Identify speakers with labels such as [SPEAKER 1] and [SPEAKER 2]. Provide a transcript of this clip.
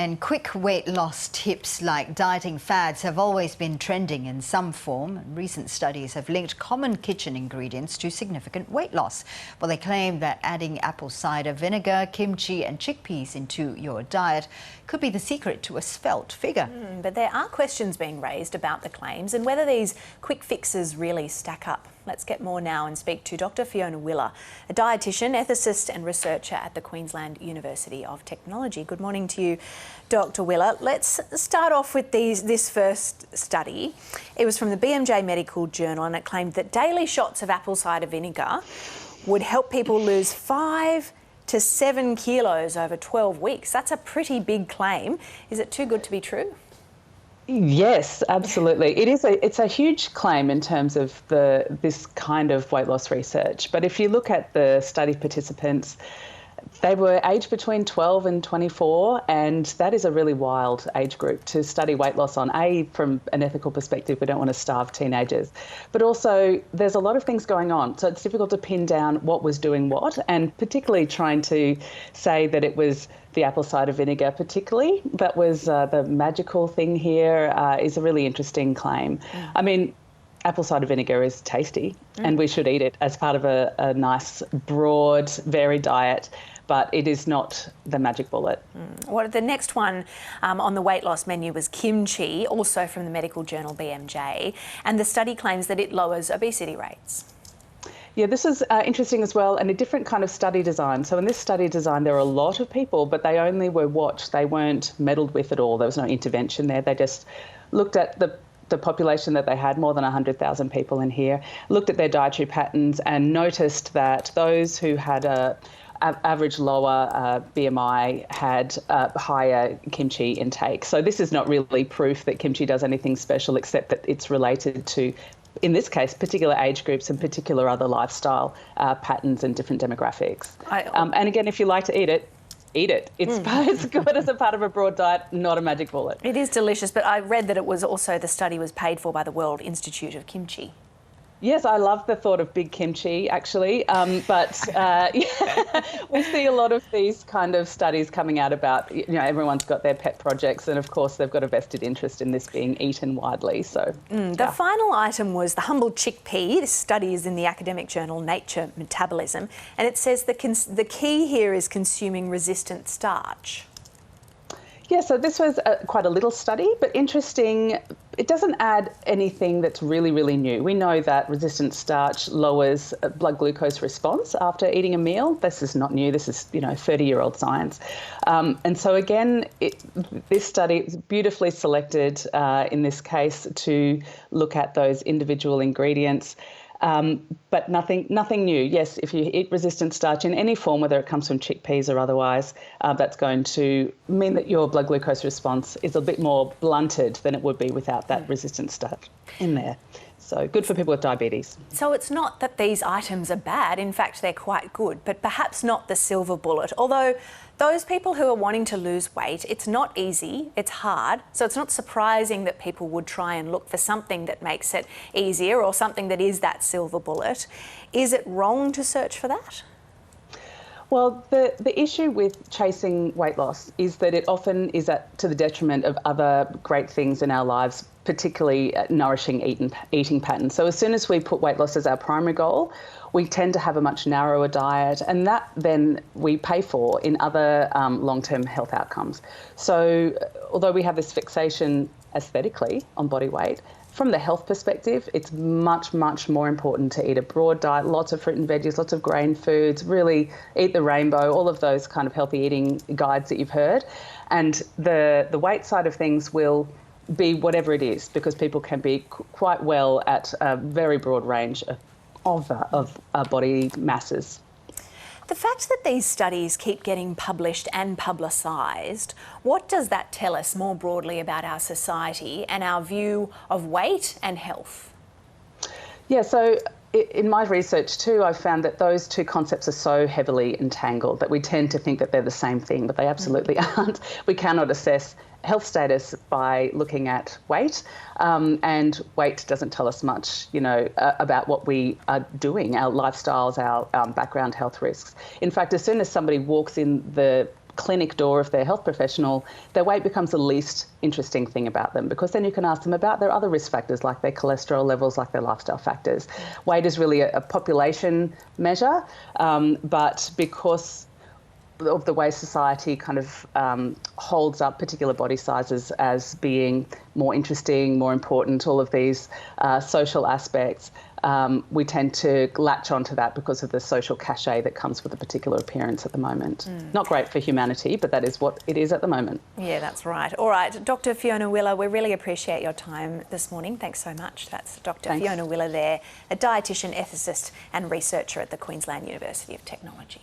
[SPEAKER 1] And quick weight loss tips like dieting fads have always been trending in some form. Recent studies have linked common kitchen ingredients to significant weight loss. Well, they claim that adding apple cider vinegar, kimchi and chickpeas into your diet could be the secret to a svelte figure.
[SPEAKER 2] But there are questions being raised about the claims and whether these quick fixes really stack up. Let's get more now and speak to Dr. Fiona Willer, a dietitian, ethicist and researcher at the Queensland University of Technology. Good morning to you, Dr. Willer. Let's start off with this first study. It was from the BMJ Medical Journal and it claimed that daily shots of apple cider vinegar would help people lose 5 to 7 kilos over 12 weeks. That's a pretty big claim. Is it too good to be true?
[SPEAKER 3] Yes, absolutely. It's a huge claim in terms of this kind of weight loss research. But if you look at the study participants, they were aged between 12 and 24, and that is a really wild age group to study weight loss on. From an ethical perspective, we don't want to starve teenagers. But also, there's a lot of things going on, so it's difficult to pin down what was doing what, and particularly trying to say that it was the apple cider vinegar particularly that was the magical thing here is a really interesting claim. I mean, apple cider vinegar is tasty and we should eat it as part of a nice, broad, varied diet, but it is not the magic bullet.
[SPEAKER 2] Well, the next one on the weight loss menu was kimchi, also from the medical journal BMJ, and the study claims that it lowers obesity rates.
[SPEAKER 3] Yeah, this is interesting as well, and a different kind of study design. So in this study design, there are a lot of people, but they only were watched. They weren't meddled with at all. There was no intervention there. They just looked at the population that they had, more than 100,000 people in here, looked at their dietary patterns and noticed that those who had a average lower BMI had higher kimchi intake. So this is not really proof that kimchi does anything special, except that it's related to, in this case, particular age groups and particular other lifestyle patterns and different demographics. And again, if you like to eat it, eat it. It's good as a part of a broad diet, not a magic bullet.
[SPEAKER 2] It is delicious, but I read that it was also, the study was paid for by the World Institute of Kimchi.
[SPEAKER 3] Yes, I love the thought of big kimchi, actually. But we see a lot of these kind of studies coming out about, everyone's got their pet projects, and of course they've got a vested interest in this being eaten widely. So
[SPEAKER 2] The final item was the humble chickpea. This study is in the academic journal Nature Metabolism, and it says the key here is consuming resistant starch.
[SPEAKER 3] Yeah, so this was quite a little study, but interesting. It doesn't add anything that's really, really new. We know that resistant starch lowers blood glucose response after eating a meal. This is not new. This is, 30-year-old science. And so again, this study is beautifully selected in this case to look at those individual ingredients. But nothing new. Yes, if you eat resistant starch in any form, whether it comes from chickpeas or otherwise, that's going to mean that your blood glucose response is a bit more blunted than it would be without that resistant starch in there. So good for people with diabetes.
[SPEAKER 2] So it's not that these items are bad. In fact, they're quite good, but perhaps not the silver bullet. Although those people who are wanting to lose weight, it's not easy, it's hard. So it's not surprising that people would try and look for something that makes it easier or something that is that silver bullet. Is it wrong to search for that?
[SPEAKER 3] Well, the issue with chasing weight loss is that it often is to the detriment of other great things in our lives, particularly nourishing eating patterns. So as soon as we put weight loss as our primary goal, we tend to have a much narrower diet, and that then we pay for in other long-term health outcomes. So although we have this fixation aesthetically on body weight, from the health perspective, it's much, much more important to eat a broad diet, lots of fruit and veggies, lots of grain foods, really eat the rainbow, all of those kind of healthy eating guides that you've heard. And the weight side of things will be whatever it is, because people can be quite well at a very broad range of body masses.
[SPEAKER 2] The fact that these studies keep getting published and publicised, what does that tell us more broadly about our society and our view of weight and health? Yeah,
[SPEAKER 3] so in my research too, I've found that those two concepts are so heavily entangled that we tend to think that they're the same thing, but they absolutely aren't. We cannot assess health status by looking at weight, and weight doesn't tell us much, about what we are doing, our lifestyles, our background health risks. In fact, as soon as somebody walks in the clinic door of their health professional, their weight becomes the least interesting thing about them, because then you can ask them about their other risk factors, like their cholesterol levels, like their lifestyle factors. Weight is really a population measure, but because of the way society kind of holds up particular body sizes as being more interesting, more important, all of these social aspects, we tend to latch onto that because of the social cachet that comes with a particular appearance at the moment. Not great for humanity, but that is what it is at the moment.
[SPEAKER 2] Yeah, that's right. All right, Dr. Fiona Willer, we really appreciate your time this morning. Thanks so much. That's Dr. Fiona Willer there, a dietitian, ethicist and researcher at the Queensland University of Technology.